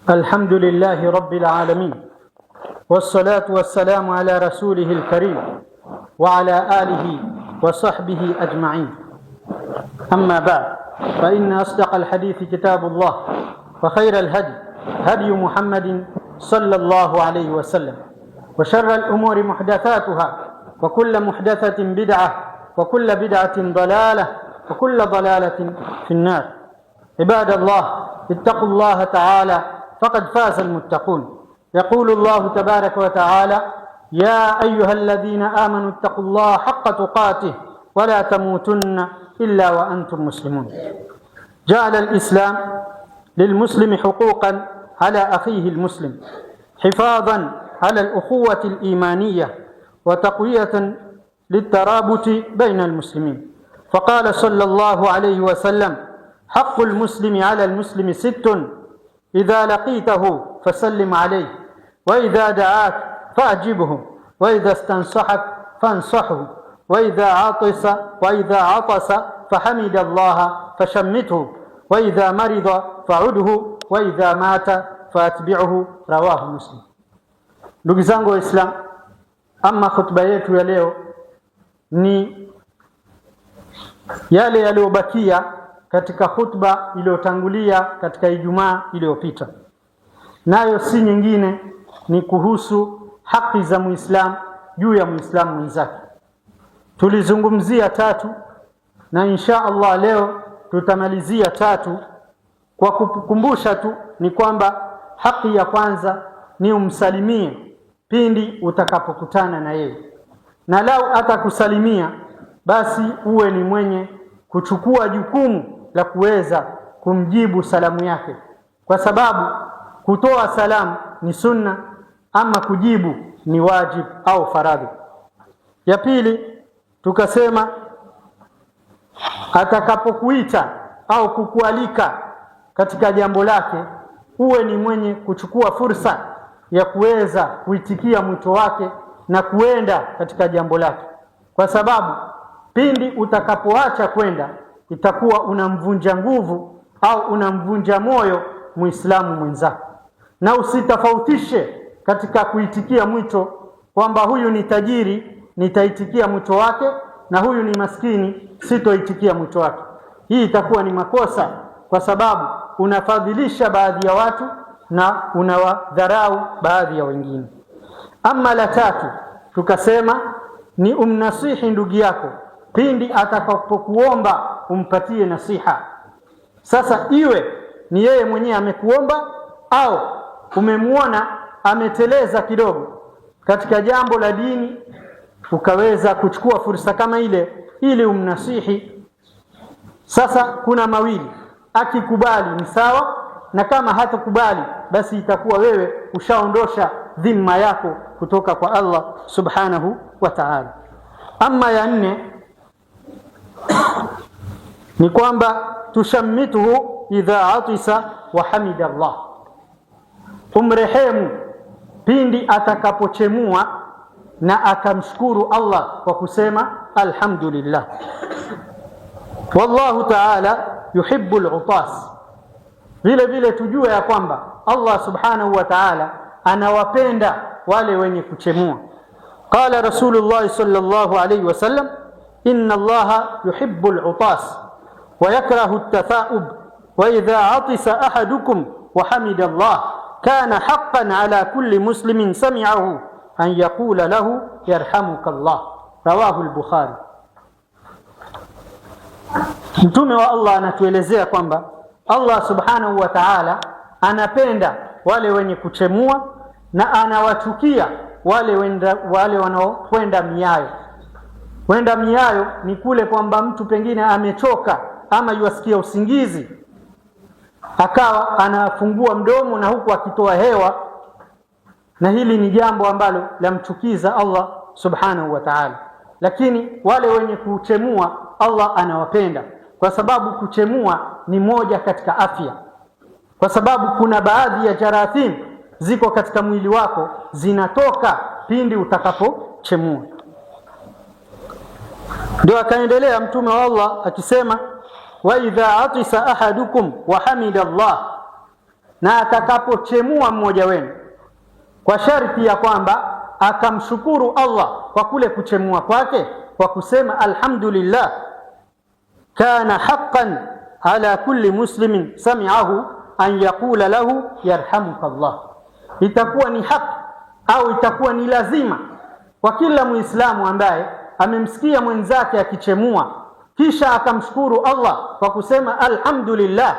الحمد لله رب العالمين، والصلاة والسلام على رسوله الكريم وعلى آله وصحبه أجمعين. أما بعد، فإن أصدق الحديث كتاب الله، وخير الهدي هدي محمد صلى الله عليه وسلم، وشر الأمور محدثاتها، وكل محدثة بدعة، وكل بدعة ضلالة، وكل ضلالة في النار. عباد الله، اتقوا الله تعالى فقد فاز المتقون. يقول الله تبارك وتعالى: يا أيها الذين آمنوا اتقوا الله حق تقاته ولا تموتن إلا وأنتم مسلمون. جعل الإسلام للمسلم حقوقا على أخيه المسلم، حفاظا على الأخوة الإيمانية، وتقوية للترابط بين المسلمين. فقال صلى الله عليه وسلم: حق المسلم على المسلم 6: إذا لقيته فسلم عليه، وإذا دعاك فأجبه، وإذا استنصحك فانصحه، وإذا عطس فحمد الله فشمته، وإذا مرض فعده، وإذا مات فأتبعه. رواه Muslim. Ndugu zangu Waislamu, ama khutba yetu ya leo ni yale yaliyobakia katika khutba iliyotangulia katika Ijumaa iliyopita, nayo si nyingine ni kuhusu haki za Muislamu juu ya Muislamu mwenzake. Tulizungumzia 3 na insha Allah leo tutamalizia 3. Kwa kukumbusha tu ni kwamba haki ya kwanza ni umsalimie pindi utakapokutana na yeye, na lau atakusalimia basi uwe ni mwenye kuchukua jukumu la kuweza kumjibu salamu yake, kwa sababu kutoa salamu ni sunna, ama kujibu ni wajib au faradhi. Ya pili tukasema atakapokuita au kukualika katika jambo lake uwe ni mwenye kuchukua fursa ya kuweza kuitikia mwito wake na kuenda katika jambo lake, kwa sababu pindi utakapoacha kwenda itakuwa unamvunja nguvu au unamvunja moyo Muislamu mwenzako. Na usitofautishe katika kuitikia mwito kwamba huyu ni tajiri nitaitikia mwito wake na huyu ni maskini sitoitikia mwito wake. Hii itakuwa ni makosa, kwa sababu unafadhilisha baadhi ya watu na unawadharau baadhi ya wengine. Ama la 3 tukasema ni umnasihi ndugu yako pindi atakapokuomba umpatie nasiha. Sasa iwe ni yeye mwenyewe amekuomba au umemuona ameteleza kidogo katika jambo la dini, ukaweza kuchukua fursa kama ile ili umnasihi. Sasa kuna mawili, akikubali ni sawa, na kama hatakubali basi itakuwa wewe ushaondosha dhima yako kutoka kwa Allah subhanahu wa ta'ala. Ama ya 4 ni kwamba tushammituhu idha atisa wa hamida Allah, umrehemu pindi atakapochemua na akamshukuru Allah kwa kusema alhamdulillah. Wallahu ta'ala yuhibbu al-utas. Vile vile tujue ya kwamba Allah subhanahu wa ta'ala anawapenda wale wenye kuchemua. Qala Rasulullah sallallahu alayhi wasallam: inna Allaha yuhibbu al-utas wa yakrahu at-tatha'ub, wa idha atisa ahadukum wa hamida Allah kana haqqan ala kulli muslimin sami'ahu an yaqula lahu yarhamuka Allah. Rawahu al-Bukhari. Mtume wa Allah anatuelezea kwamba Allah subhanahu wa ta'ala anapenda wale wenye kuchemua na anawachukia wale wanaokwenda miayo. Kwenda miayo ni kule kwamba mtu pengine amechoka ama yuasikia usingizi, akawa anafungua mdomo na huku akitoa hewa, na hili ni jambo ambalo lamchukiza Allah subhanahu wa ta'ala. Lakini wale wenye kuchemua Allah anawapenda, kwa sababu kuchemua ni moja katika afya, kwa sababu kuna baadhi ya jarathim ziko katika mwili wako zinatoka pindi utakapochemua. Ndio akaendelea mtume wa Allah akisema, wa idha atisa ahadukum wa hamida Allah, na atakapochemua mmoja wenu, kwa sharti ya kwamba akamshukuru Allah kwa kule kuchemua kwake kwa kusema alhamdulillah, kana haqqan ala kulli muslimin sami'ahu an yaqula lahu yarhamuka Allah, itakuwa ni haki au itakuwa ni lazima kwa kila Muislamu ambaye amemsikia mwenzake akichemua kisha akamshukuru Allah kwa kusema alhamdulillah,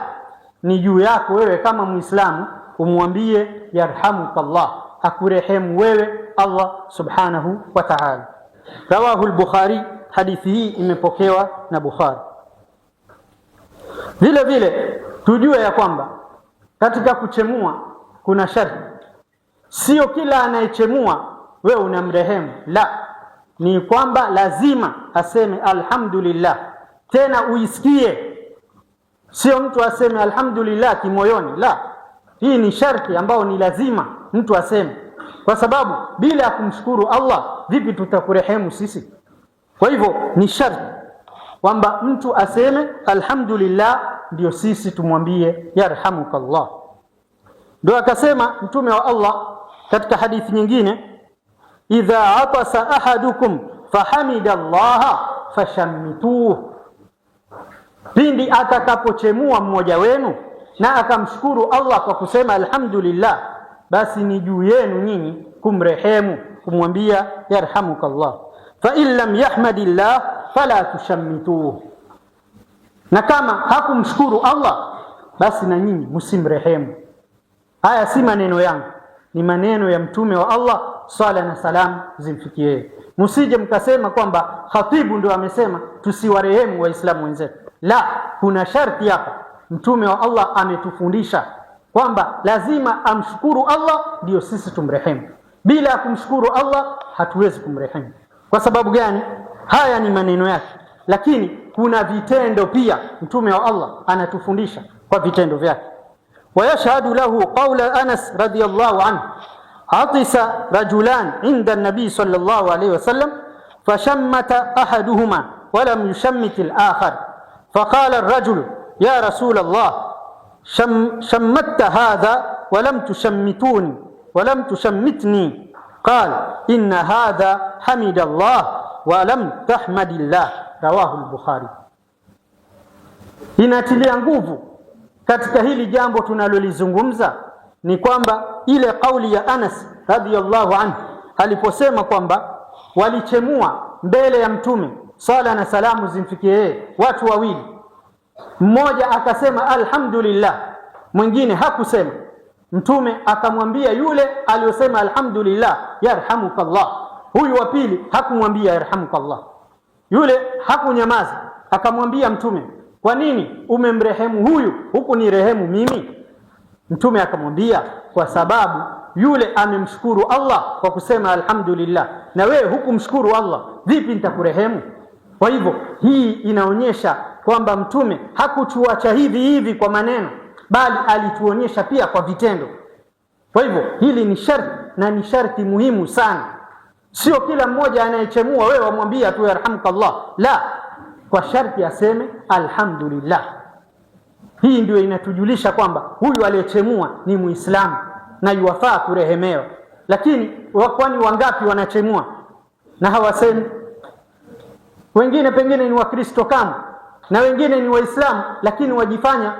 ni juu yako wewe kama Muislamu umwambie yarhamuka Allah, akurehemu wewe Allah subhanahu wa ta'ala. Rawahu al-Bukhari, hadithi hii imepokewa na Bukhari. Vile vile tujue ya kwamba katika kuchemua kuna sharti. Sio kila anayechemua wewe unamrehemu, la, ni kwamba lazima aseme alhamdulillah, tena uisikie. Sio mtu aseme alhamdulillah kimoyoni, la. Hii ni sharti ambao ni lazima mtu aseme, kwa sababu bila kumshukuru Allah vipi tutakurehemu sisi? Kwa hivyo ni sharti kwamba mtu aseme alhamdulillah, ndio sisi tumwambie yarhamuka Allah. Ndio akasema mtume wa Allah katika hadithi nyingine, idha atasa ahadukum fahamida Allah fashammituhu, pindi atakapochemua mmoja wenu na akamshukuru Allah kwa kusema alhamdulillah, basi ni juu yenu nyinyi kumrehemu, kumwambia yarhamuka Allah. Fa in lam yahmadillah fala tushammituhu, na kama hakumshukuru Allah basi na nyinyi msimrehemu. Haya si maneno yangu, ni maneno ya mtume wa Allah, sala na salam zimfikie. Msije mkasema kwamba khatibu ndio amesema tusiwarehemu waislamu wenzetu. La, kuna sharti hapa. Mtume wa Allah ametufundisha kwamba lazima amshukuru Allah ndio sisi tumrehemu. Bila kumshukuru Allah hatuwezi kumrehemu. Kwa sababu gani? Haya ni maneno yake, lakini kuna vitendo pia. Mtume wa Allah anatufundisha kwa vitendo vyake. ويشهد له قول أنس رضي الله عنه، عطس رجلان عند النبي صلى الله عليه وسلم فشمت أحدهما ولم يشمت الآخر، فقال الرجل يا رسول الله شمت هذا ولم تشمتوني ولم تشمتني، قال إن هذا حمد الله ولم تحمد الله. رواه البخاري. Inatilia nguvu katika hili jambo tunalolizungumza ni kwamba ile kauli ya Anas radhiyallahu anhu aliposema kwamba walichemua mbele ya mtume, sala na salamu zimfikie yeye, watu wawili, mmoja akasema alhamdulillah, mwingine hakusema. Mtume akamwambia yule aliyosema alhamdulillah yarhamukallah, huyu wa pili hakumwambia yarhamukallah. Yule hakunyamaza, akamwambia mtume, kwa nini umemrehemu huyu huku ni rehemu mimi? Mtume akamwambia, kwa sababu yule amemshukuru Allah kwa kusema alhamdulillah, na wewe hukumshukuru Allah, vipi nitakurehemu? Kwa hivyo hii inaonyesha kwamba mtume hakutuacha hivi hivi kwa maneno, bali alituonyesha pia kwa vitendo. Kwa hivyo hili ni sharti, na ni sharti muhimu sana. Sio kila mmoja anayechemua wewe wamwambia tu yarhamukallah, la, kwa sharti aseme alhamdulillah. Hii ndio inatujulisha kwamba huyu aliyechemua ni Muislamu na yuwafaa kurehemewa. Lakini kwani wangapi wanachemua na hawasemi? Wengine pengine ni Wakristo kama, na wengine ni Waislamu, lakini wajifanya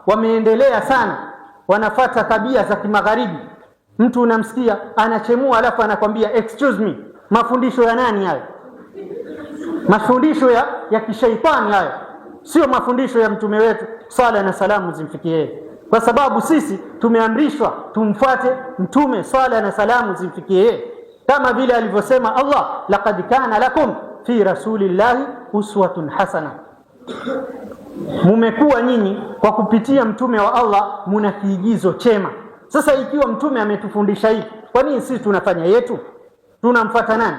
wameendelea sana, wanafata tabia za kimagharibi. Mtu unamsikia anachemua alafu anakwambia excuse me. Mafundisho ya nani hayo? Mafundisho ya kishaitani hayo, sio mafundisho ya mtume wetu, sala na salamu zimfikie. Kwa sababu sisi tumeamrishwa tumfuate mtume, sala na salamu zimfikie, kama vile alivyosema Allah, laqad kana lakum fi rasulillahi uswatun hasana. Mumekuwa nyinyi kwa kupitia mtume wa Allah muna kiigizo chema. Sasa ikiwa mtume ametufundisha hivi, kwa nini sisi tunafanya yetu? Tunamfuata nani?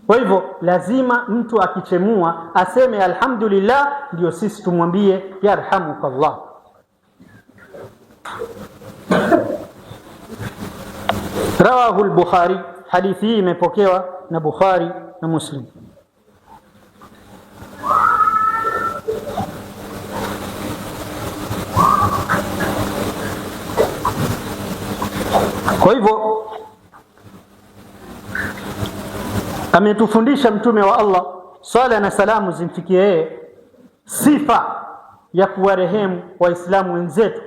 Kwa hivyo lazima mtu akichemua aseme alhamdulillah, ndio sisi tumwambie yarhamukallah. Rawahu al-Bukhari, hadithi hii imepokewa na Bukhari na Muslim. Kwa hivyo ametufundisha Mtume wa Allah, swala na salamu zimfikie yeye, sifa ya kuwarehemu Waislamu wenzetu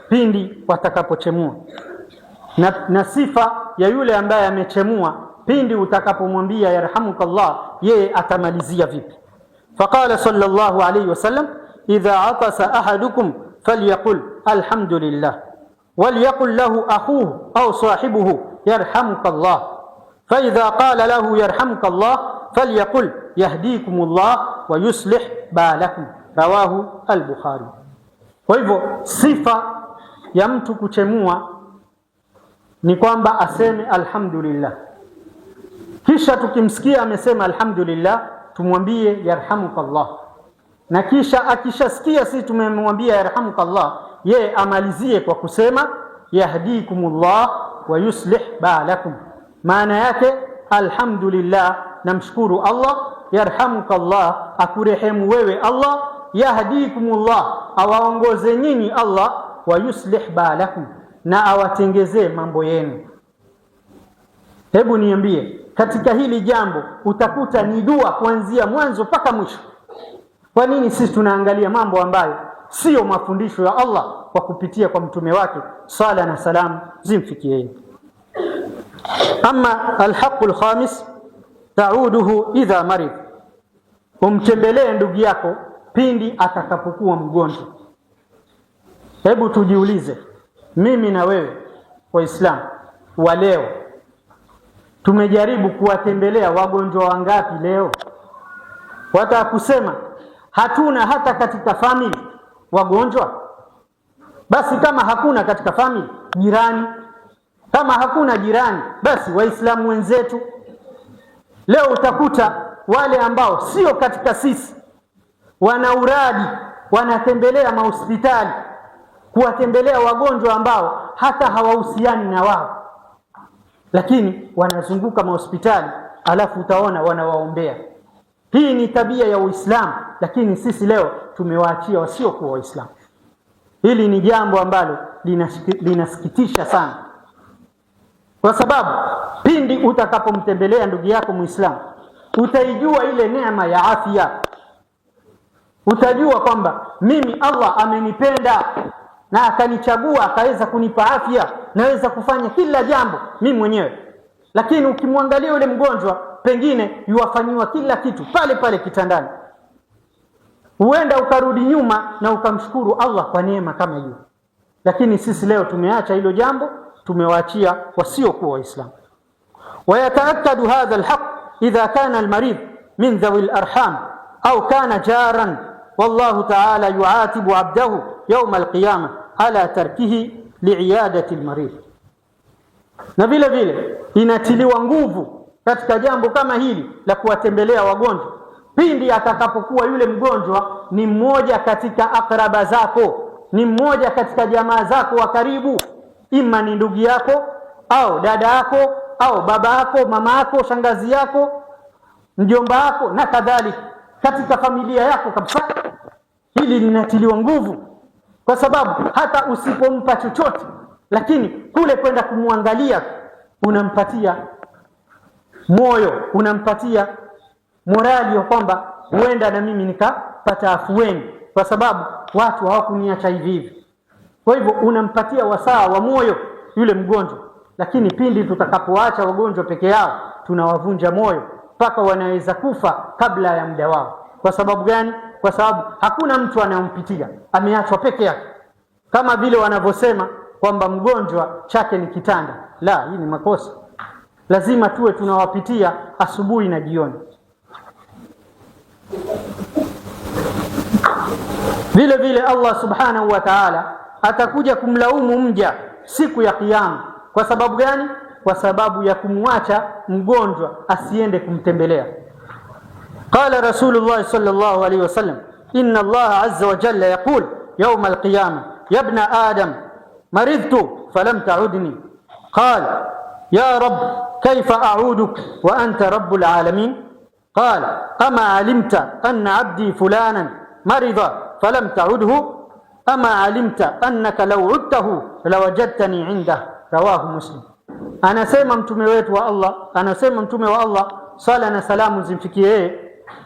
pindi watakapochemua, na sifa ya yule ambaye amechemua pindi utakapomwambia yarhamukallah, yeye atamalizia vipi? Faqala sallallahu alayhi wasallam, idha atasa ahadukum falyaqul alhamdulillah walyaqul lahu akhuhu au sahibuhu yarhamukallah, fa idha qala lahu yarhamukallah falyaqul yahdikumullah wa yuslih balakum, rawahu al-Bukhari. Kwa hivyo sifa ya mtu kuchemua ni kwamba aseme alhamdulillah, kisha tukimsikia amesema alhamdulillah tumwambie yarhamukallah, na kisha akishasikia sisi tumemwambia yarhamukallah, yeye amalizie kwa kusema yahdikumullah wa yuslih balakum. Maana yake alhamdulillah, namshukuru Allah, yarhamukallah, akurehemu wewe Allah, yahdikumullah, awaongoze nyinyi Allah, wa yuslih balakum, na awatengezee mambo yenu. Hebu niambie, katika hili jambo utakuta ni dua kuanzia mwanzo mpaka mwisho. Kwa nini sisi tunaangalia mambo ambayo sio mafundisho ya Allah kwa kupitia kwa mtume wake, sala na salamu zimfikie yeye? Ama alhaqul khamis, tauduhu idha marid, umtembelee ndugu yako pindi atakapokuwa mgonjwa. Hebu tujiulize, mimi na wewe Waislamu wa leo tumejaribu kuwatembelea wagonjwa wangapi leo? Wataka kusema hatuna hata katika family wagonjwa? Basi kama hakuna katika family, jirani. Kama hakuna jirani, basi Waislamu wenzetu. Leo utakuta wale ambao sio katika sisi wana uradi, wanatembelea mahospitali kuwatembelea wagonjwa ambao hata hawahusiani na wao, lakini wanazunguka mahospitali, alafu utaona wanawaombea. Hii ni tabia ya Uislamu, lakini sisi leo tumewaachia wasiokuwa Waislamu. Hili ni jambo ambalo linasikitisha sana, kwa sababu pindi utakapomtembelea ndugu yako Muislamu utaijua ile neema ya afya. Utajua kwamba mimi Allah amenipenda na akanichagua akaweza kunipa afya, naweza kufanya kila jambo mimi mwenyewe. Lakini ukimwangalia yule mgonjwa, pengine yuwafanyiwa kila kitu pale pale kitandani, huenda ukarudi nyuma na ukamshukuru Allah kwa neema kama hiyo. Lakini sisi leo tumeacha hilo jambo, tumewaachia wasiokuwa Waislamu. ويتأكد هذا الحق إذا كان المريض من ذوي الأرحام أو كان جارا، والله تعالى يعاتب عبده يوم القيامة على تركه لعيادة المريض. Na vile vile inatiliwa nguvu katika jambo kama hili la kuwatembelea wagonjwa pindi atakapokuwa yule mgonjwa ni mmoja katika akraba zako, ni mmoja katika jamaa zako wa karibu, ima ni ndugu yako au dada yako au baba yako, mama yako, shangazi yako, mjomba wako na kadhalika, katika familia yako kabisa. Hili linatiliwa nguvu, kwa sababu hata usipompa chochote, lakini kule kwenda kumwangalia unampatia moyo, unampatia morali ya kwamba huenda na mimi nikapata afueni, kwa sababu watu hawakuniacha hivi hivi. Kwa hivyo unampatia wasaa wa moyo yule mgonjwa. Lakini pindi tutakapoacha wagonjwa peke yao, tunawavunja moyo mpaka wanaweza kufa kabla ya muda wao. Kwa sababu gani? Kwa sababu hakuna mtu anayempitia, ameachwa peke yake. Kama vile wanavyosema kwamba mgonjwa chake ni kitanda. La, hii ni makosa. Lazima tuwe tunawapitia asubuhi na jioni. Vile vile Allah subhanahu wa ta'ala atakuja kumlaumu mja siku ya Kiyama. Kwa sababu gani? Kwa sababu ya kumwacha mgonjwa asiende kumtembelea. Qala Rasulullah sallallahu alayhi wasallam, inna Allah azza wa jalla yaqul yawm al-qiyamah, ya ibn adam maridtu falam ta'udni. Qala ya rab kayfa a'uduk wa anta rabbul alamin? Qala ama alimta anna abdi fulanan marida falam ta'udhu? Ama alimta annaka law udtahu lawajadtani 'indahu? Rawahu Muslim. anasema mtume wetu wa Allah, anasema mtume wa Allah sala na salamu zimfikie yeye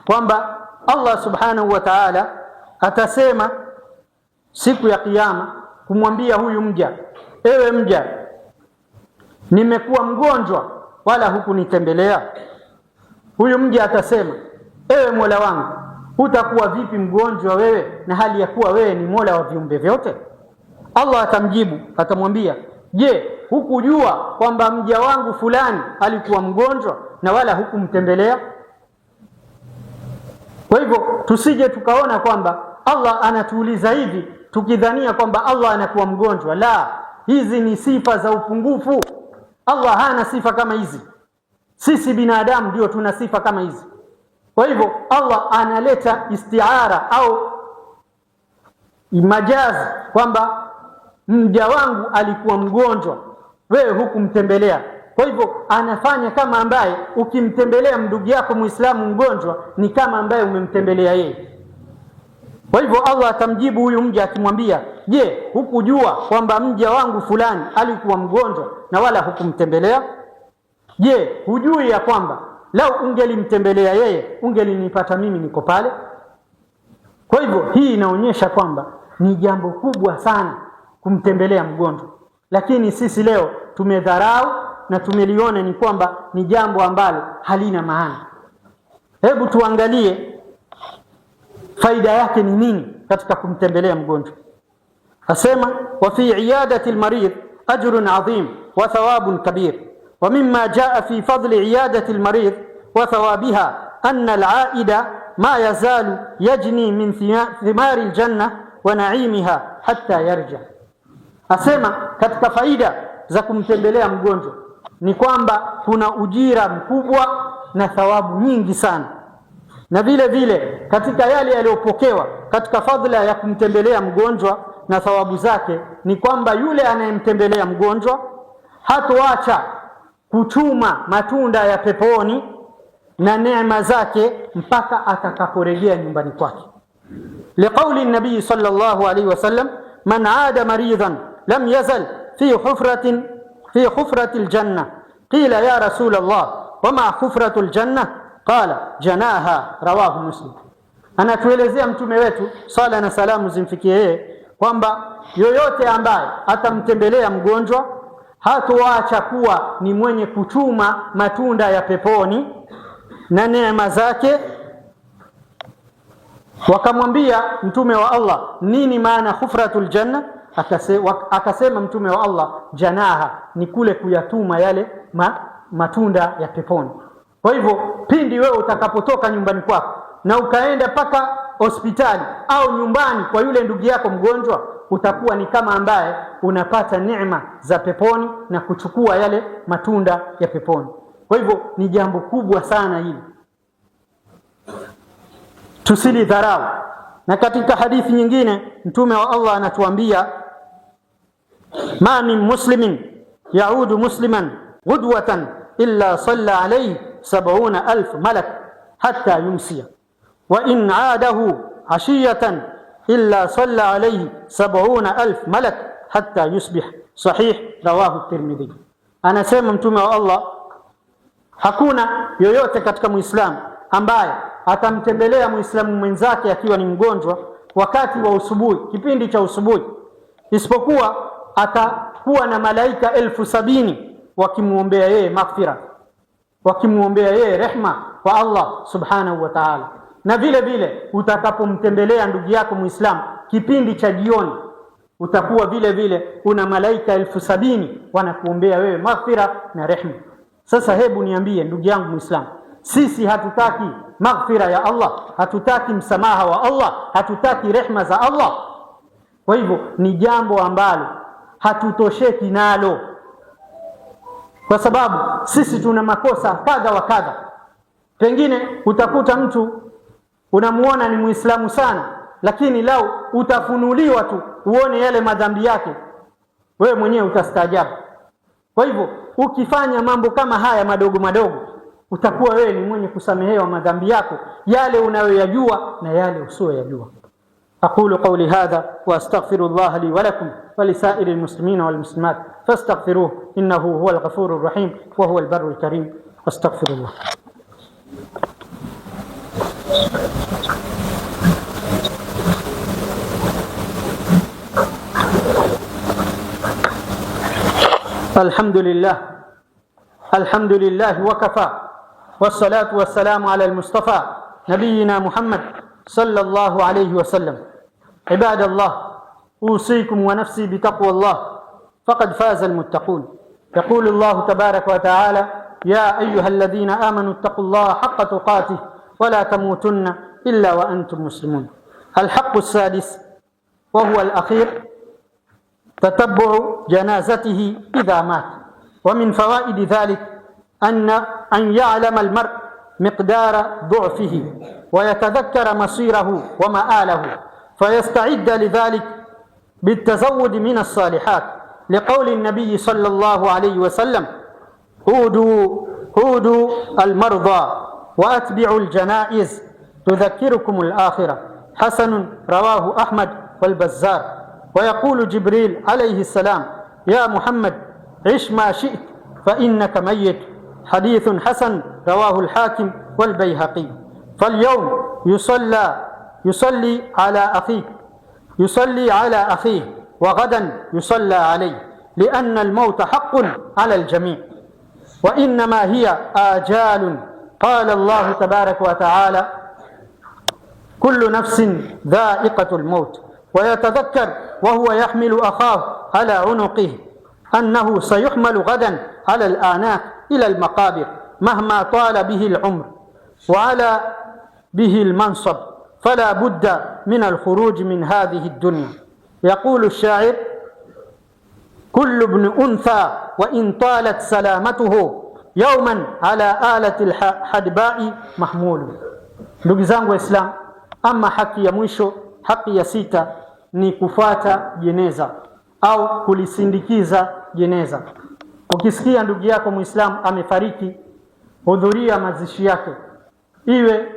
kwamba Allah subhanahu wa ta'ala atasema siku ya kiyama kumwambia huyu mja, ewe mja, nimekuwa mgonjwa wala hukunitembelea. Huyu mja atasema, ewe Mola wangu, utakuwa vipi mgonjwa wewe na hali ya kuwa wewe ni Mola wa viumbe vyote? Allah atamjibu, atamwambia, je, hukujua kwamba mja wangu fulani alikuwa mgonjwa na wala hukumtembelea? Kwa hivyo tusije tukaona kwamba Allah anatuuliza hivi tukidhania kwamba Allah anakuwa mgonjwa. La, hizi ni sifa za upungufu. Allah hana sifa kama hizi. Sisi binadamu ndio tuna sifa kama hizi. Kwa hivyo Allah analeta istiara au majazi kwamba mja wangu alikuwa mgonjwa, wewe hukumtembelea. Kwa hivyo anafanya kama ambaye ukimtembelea ndugu yako Muislamu mgonjwa ni kama ambaye umemtembelea yeye. Kwa hivyo Allah atamjibu huyu mja akimwambia, je, hukujua kwamba mja wangu fulani alikuwa mgonjwa na wala hukumtembelea? Je, hujui ya kwamba lau ungelimtembelea yeye ungelinipata mimi niko pale? Kwa hivyo hii inaonyesha kwamba ni jambo kubwa sana kumtembelea mgonjwa, lakini sisi leo tumedharau na tumeliona ni kwamba ni jambo ambalo halina maana. Hebu tuangalie faida yake ni nini katika kumtembelea mgonjwa. Asema, wa fi iyadati almarid ajrun adhim wa thawabun kabir, wa mimma jaa fi fadli iyadati almarid wa thawabiha anna alaida ma yazalu yajni min thimari aljanna wa naimiha hatta yarja. Asema katika faida za kumtembelea mgonjwa ni kwamba kuna ujira mkubwa na thawabu nyingi sana, na vile vile katika yale yaliyopokewa katika fadhila ya kumtembelea mgonjwa na thawabu zake ni kwamba yule anayemtembelea mgonjwa hatoacha kuchuma matunda ya peponi na neema zake mpaka atakaporejea nyumbani kwake. Liqauli nabii sallallahu alaihi wasallam, man aada maridan lam yazal fi hufrati aljanna. Qila ya rasul Allah, wama hufratu aljanna? Qala janaha, rawahu Muslim. Anatuelezea mtume wetu sala na salamu zimfikie yeye kwamba yoyote ambaye atamtembelea mgonjwa hatoacha kuwa ni mwenye kuchuma matunda ya peponi na neema zake. Wakamwambia mtume wa Allah, nini maana hufratul janna? Akasema mtume wa Allah, janaha, ni kule kuyatuma yale matunda ya peponi. Kwa hivyo pindi wewe utakapotoka nyumbani kwako na ukaenda paka hospitali au nyumbani kwa yule ndugu yako mgonjwa, utakuwa ni kama ambaye unapata neema za peponi na kuchukua yale matunda ya peponi. Kwa hivyo ni jambo kubwa sana hili, tusilidharau. Na katika hadithi nyingine mtume wa Allah anatuambia, ma min muslimin yaudu musliman ghudwatan illa salla alayhi 70,000 malak hatta yumsiya, wa in aadahu ashiyatan illa salla alayhi 70,000 malak hatta yusbih. Sahih, rawahu Tirmidhi. Anasema mtume wa Allah, hakuna yoyote katika Muislamu ambaye atamtembelea Muislamu mwenzake akiwa ni mgonjwa wakati wa usubuhi, kipindi cha usubuhi, isipokuwa atakuwa na malaika 70,000 wakimuombea yeye maghfira, wakimuombea yeye rehma kwa Allah subhanahu wa ta'ala. Na vile vile utakapomtembelea ndugu yako Muislamu kipindi cha jioni, utakuwa vile vile una malaika 70,000 wanakuombea wewe maghfira na rehma. Sasa hebu niambie ndugu yangu Muislamu, sisi hatutaki maghfira ya Allah, hatutaki msamaha wa Allah, hatutaki rehma za Allah. Kwa hivyo ni jambo ambalo hatutosheki nalo, kwa sababu sisi tuna makosa kadha wa kadha. Pengine utakuta mtu unamuona ni Muislamu sana, lakini lau utafunuliwa tu uone yale madhambi yake, wewe mwenyewe utastaajabu. Kwa hivyo ukifanya mambo kama haya madogo madogo, utakuwa wewe ni mwenye kusamehewa madhambi yako, yale unayoyajua na yale usiyoyajua. aqulu qawli hadha wa astaghfirullah li wa lakum wa lisairil muslimina wal muslimat فاستغفروه إنه هو الغفور الرحيم وهو البر الكريم. واستغفر الله. الحمد لله وكفى، والصلاة والسلام على المصطفى نبينا محمد صلى الله عليه وسلم. عباد الله، أوصيكم ونفسي بتقوى الله، فقد فاز المتقون. يقول الله تبارك وتعالى: يا أيها الذين آمنوا اتقوا الله حق تقاته ولا تموتن إلا وأنتم مسلمون. الحق السادس وهو الأخير: تتبع جنازته إذا مات. ومن فوائد ذلك أن يعلم المرء مقدار ضعفه ويتذكر مصيره ومآله، فيستعد لذلك بالتزود من الصالحات، لقول النبي صلى الله عليه وسلم: هودوا المرضى وأتبعوا الجنائز تذكركم الآخرة. حسن، رواه أحمد والبزار. ويقول جبريل عليه السلام: يا محمد عش ما شئت فإنك ميت. حديث حسن، رواه الحاكم والبيهقي. فاليوم يصلي على أخيه وغدا يصلى عليه، لأن الموت حق على الجميع، وإنما هي آجال. قال الله تبارك وتعالى: كل نفس ذائقة الموت. ويتذكر وهو يحمل أخاه على عنقه أنه سيحمل غدا على الآناق إلى المقابر مهما طال به العمر وعلى به المنصب، فلا بد من الخروج من هذه الدنيا. يقول الشاعر: كل ابن أنثى وإن طالت سلامته يوما على آلة الحدباء محمول. Ndugu zangu Waislamu, ama haki ya mwisho, haki ya sita ni kufuata jeneza au kulisindikiza jeneza. Ukisikia ndugu yako Muislamu amefariki, hudhuria mazishi yake, iwe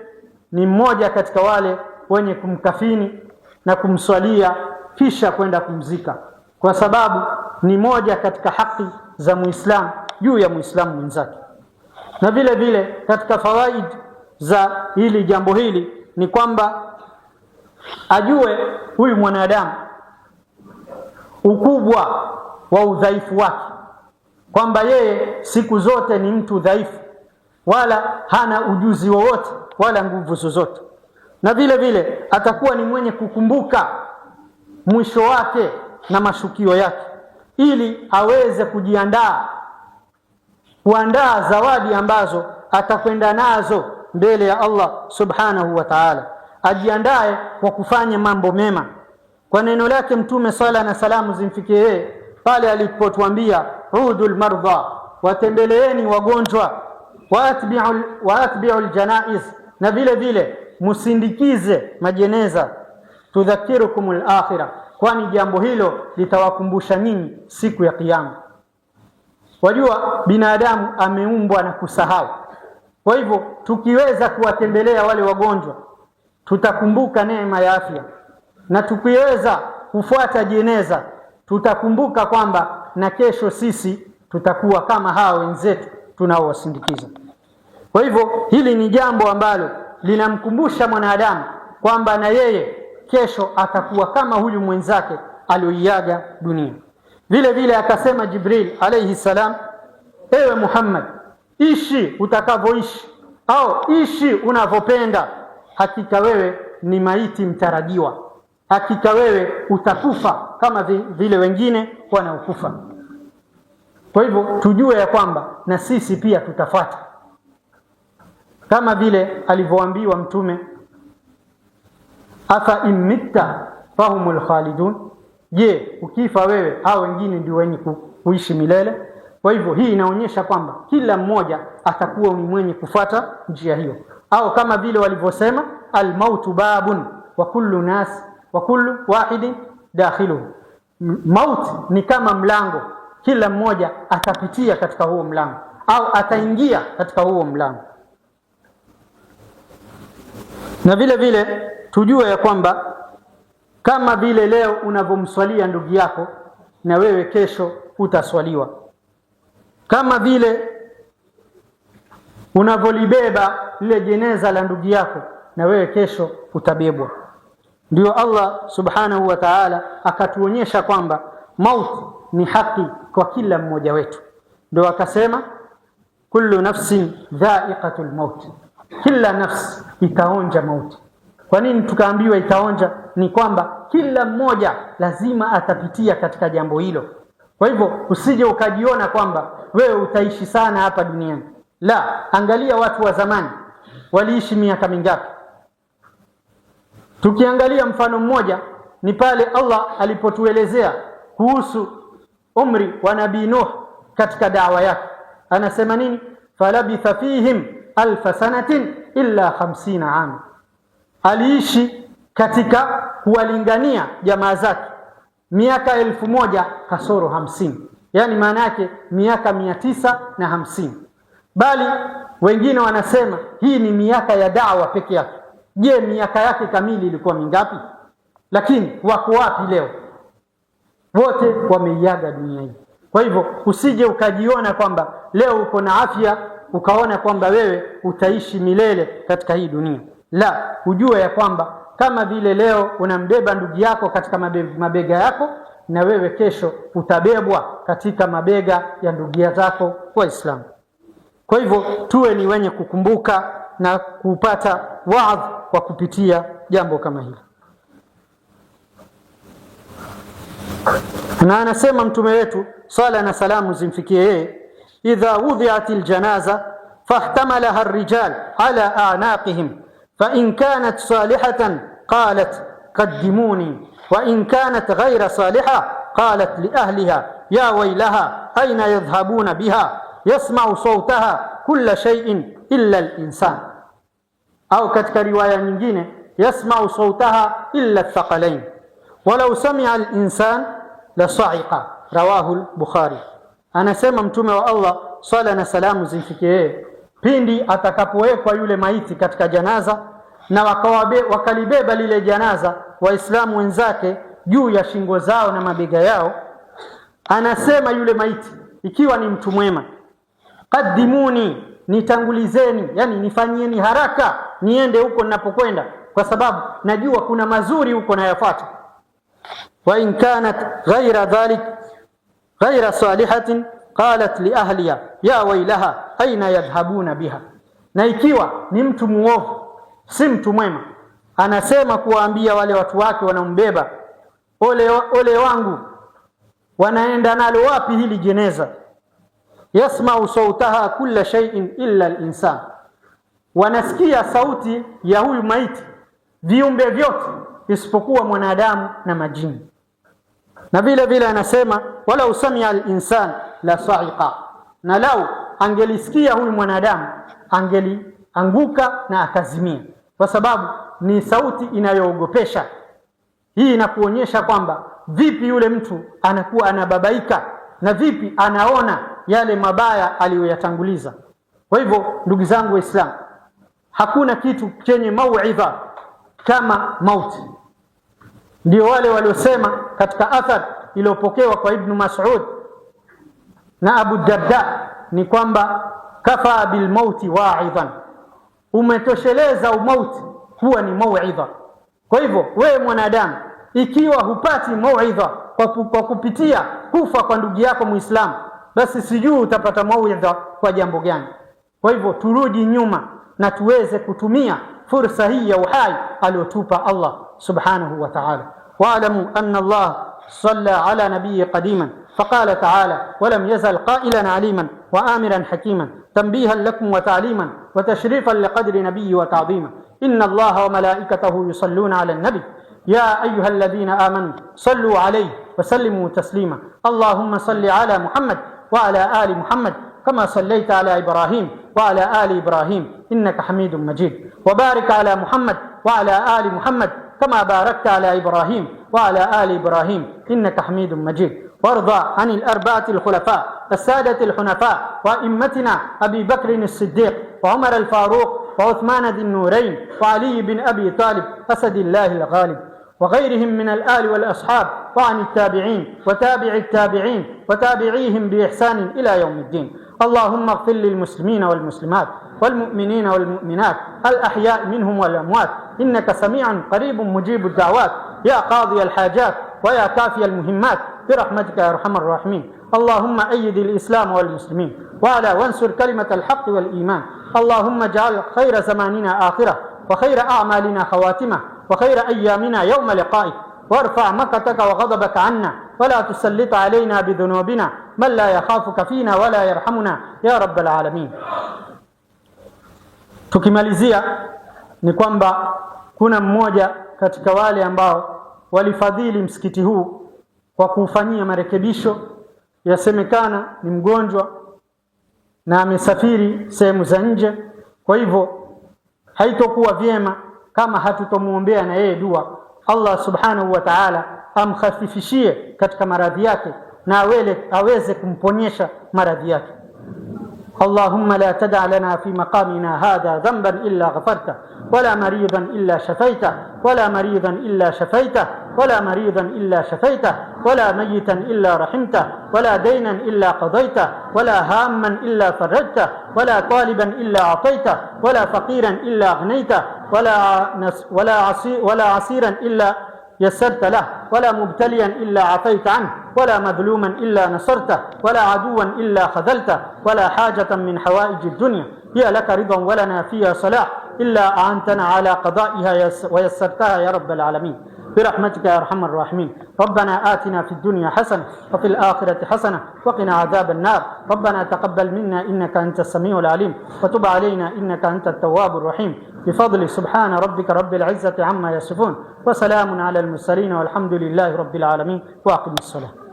ni mmoja katika wale wenye kumkafini na kumswalia kisha kwenda kumzika, kwa sababu ni moja katika haki za Muislamu juu ya Muislamu mwenzake. Na vile vile katika fawaid za hili jambo hili ni kwamba ajue huyu mwanadamu ukubwa wa udhaifu wake, kwamba yeye siku zote ni mtu dhaifu, wala hana ujuzi wowote wala nguvu zozote. Na vile vile atakuwa ni mwenye kukumbuka mwisho wake na mashukio yake, ili aweze kuandaa zawadi ambazo atakwenda nazo mbele ya Allah subhanahu wa ta'ala. Ajiandae kwa kufanya mambo mema. Kwa neno lake Mtume sala na salamu zimfikie yeye pale alipotuambia: udul mardha, watembeleeni wagonjwa, waatbi'ul janaiz, na vile vile musindikize majeneza, tudhakirukumul akhirah, kwani jambo hilo litawakumbusha nyinyi siku ya kiyama. Wajua binadamu ameumbwa na kusahau. Kwa hivyo tukiweza kuwatembelea wale wagonjwa tutakumbuka neema ya afya, na tukiweza kufuata jeneza tutakumbuka kwamba na kesho sisi tutakuwa kama hao wenzetu tunaowasindikiza. Kwa hivyo hili ni jambo ambalo linamkumbusha mwanadamu kwamba na yeye kesho atakuwa kama huyu mwenzake aliyoiaga dunia. Vile vile akasema Jibril alayhi salam: ewe Muhammad, ishi utakavyoishi au ishi unavyopenda, hakika wewe ni maiti mtarajiwa, hakika wewe utakufa kama vile wengine wanaokufa. Kwa hivyo tujue ya kwamba na sisi pia tutafuata, kama vile alivyoambiwa Mtume: afa imitta fahumul khalidun, je, ukifa wewe hao wengine ndio wenye kuishi milele? Kwa hivyo hii inaonyesha kwamba kila mmoja atakuwa ni mwenye kufuata njia hiyo, au kama vile walivyosema: almautu babun wa kullu wahidin dakhiluhu. Mauti ni kama mlango, kila mmoja atapitia katika huo mlango au ataingia katika huo mlango. Na vile vile tujue ya kwamba kama vile leo unavyomswalia ndugu yako, na wewe kesho utaswaliwa. Kama vile unavolibeba lile jeneza la ndugu yako, na wewe kesho utabebwa. Ndio Allah subhanahu wa ta'ala akatuonyesha kwamba mauti ni haki kwa kila mmoja wetu. Ndio akasema kullu nafsin dha'iqatul maut, kila nafsi itaonja mauti. Kwa nini tukaambiwa itaonja? Ni kwamba kila mmoja lazima atapitia katika jambo hilo. Kwa hivyo usije ukajiona kwamba wewe utaishi sana hapa duniani. La, angalia watu wa zamani waliishi miaka mingapi. Tukiangalia mfano mmoja ni pale Allah alipotuelezea kuhusu umri wa Nabii Nuh katika da'wa yake. Anasema nini? Falabitha fihim alf sanatin illa 50 am. Aliishi katika kuwalingania jamaa zake miaka 1000 kasoro 50. Yani maana yake miaka 950. Bali wengine wanasema hii ni miaka ya da'wa peke yake. Je, miaka yake kamili ilikuwa mingapi? Lakini wako wapi leo? Wote wameiaga dunia hii. Kwa hivyo usije ukajiona kwamba leo uko na afya ukaona kwamba wewe utaishi milele katika hii dunia. La, ujue ya kwamba kama vile leo unambeba ndugu yako katika mabega yako, na wewe kesho utabebwa katika mabega ya ndugu zako Waislamu. Kwa hivyo tuwe ni wenye kukumbuka na kupata waadh kwa kupitia jambo kama hili. Na anasema mtume wetu sala na salamu zimfikie yeye, idha wudhi'atil janaza fahtamalaha ar-rijal ala a'naqihim fa in kanat salihatan qalat qaddimuni wa in kanat ghayra salihah qalat li ahliha ya waylaha ayna yadhhabuna biha yasma'u sawtaha kulla shay'in illa al-insan. Au katika riwaya nyingine yasma'u sawtaha illa ath-thaqalain walau sami'a al-insan la sa'iqa, rawahu al-Bukhari. Anasema mtume wa Allah sala na salamu zimfikie, pindi atakapowekwa yule maiti katika janaza na wakalibeba lile janaza waislamu wenzake juu ya shingo zao na mabega yao, anasema yule maiti ikiwa ni mtu mwema, qaddimuni, nitangulizeni, yani nifanyieni haraka niende huko ninapokwenda, kwa sababu najua kuna mazuri huko nayafuata. Wa in kanat ghayra dhalik ghayra salihatin qalat li ahliha ya waylaha aina yadhhabuna biha. Na ikiwa ni mtu muovu, si mtu mwema, anasema kuwaambia wale watu wake wanaombeba, ole wangu, wanaenda nalo wapi hili jeneza? Yasma'u sawtaha kulla shay'in illa al-insan, wanasikia sauti ya huyu maiti viumbe vyote isipokuwa mwanadamu na majini. Na vile vile anasema wala usami'a al-insan la sa'iqa, na lau angelisikia huyu mwanadamu angelianguka na akazimia, kwa sababu ni sauti inayoogopesha. Hii inakuonyesha kwamba vipi yule mtu anakuwa anababaika na vipi anaona yale mabaya aliyoyatanguliza. Kwa hivyo ndugu zangu Waislamu, hakuna kitu chenye mauidha kama mauti. Ndio wale waliosema katika athar iliyopokewa kwa Ibn Mas'ud na Abu Darda ni kwamba kafa bil mauti wa'idhan, umetosheleza umauti huwa ni mauidha. Kwa hivyo wewe mwanadamu, ikiwa hupati mauidha kwa kupitia kufa kwa ndugu yako Muislamu, basi sijui utapata mauidha kwa jambo gani. Kwa hivyo turudi nyuma na tuweze kutumia fursa hii ya uhai aliyotupa Allah subhanahu wa ta'ala. Wa'lamu anna Allah salla ala nabiyyi qadiman فقال تعالى ولم يزل قائلا عليما وآمرا حكيما تنبيها لكم وتعليما وتشريفا لقدر نبيه وتعظيما إن الله وملائكته يصلون على النبي يا أيها الذين آمنوا صلوا عليه وسلموا تسليما اللهم صل على محمد وعلى آل محمد كما صليت على إبراهيم وعلى آل إبراهيم إنك حميد مجيد وبارك على محمد وعلى آل محمد كما باركت على إبراهيم وعلى آل إبراهيم إنك حميد مجيد وارضى عن الأربعة الخلفاء السادة الحنفاء وأئمتنا أبي بكر الصديق وعمر الفاروق وعثمان ذي النورين وعلي بن أبي طالب أسد الله الغالب وغيرهم من الآل والأصحاب وعن التابعين وتابع التابعين وتابعيهم بإحسان إلى يوم الدين. اللهم اغفر للمسلمين والمسلمات والمؤمنين والمؤمنات الأحياء منهم والأموات إنك سميع قريب مجيب الدعوات يا قاضي الحاجات ويا كافي المهمات برحمتك يا أرحم الراحمين. اللهم أيد الإسلام والمسلمين وانصر كلمة الحق والإيمان. اللهم اجعل خير زماننا آخرة وخير أعمالنا خواتمة وخير أيامنا يوم لقائك، وارفع مقتك وغضبك عنا ولا تسلط علينا بذنوبنا من لا يخافك فينا ولا يرحمنا يا رب العالمين. Tukimalizia ni kwamba kuna mmoja katika wale ambao walifadhili msikiti huu kwa kufanyia marekebisho. Yasemekana ni mgonjwa na amesafiri sehemu za nje, kwa hivyo haitokuwa vyema kama hatutomuombea na yeye dua. Allah subhanahu wa ta'ala amkhafifishie katika maradhi yake na aweze kumponyesha maradhi yake. اللهم لا تدع لنا في مقامنا هذا ذنبا إلا غفرته ولا مريضا إلا شفيته ولا مريضا إلا شفيته ولا مريضا إلا شفيته ولا ميتا إلا رحمته ولا دينا إلا قضيته ولا هاما إلا فرجته ولا طالبا إلا أعطيته ولا فقيرا إلا أغنيته ولا عسيرا إلا يسرت له ولا مبتليا إلا عفيت عنه ولا مظلوما إلا نصرته ولا عدوا إلا خذلته ولا حاجة من حوائج الدنيا هي لك رضا ولنا فيها صلاح إلا أعنتنا على قضائها ويسرتها يا رب العالمين برحمتك يا أرحم الراحمين. ربنا آتنا في الدنيا حسنة وفي الآخرة حسنة وقنا عذاب النار. ربنا تقبل منا إنك أنت السميع العليم وتب علينا إنك أنت التواب الرحيم. بفضل سبحان ربك رب العزة عما يصفون وسلام على المرسلين والحمد لله رب العالمين. وأقم الصلاة.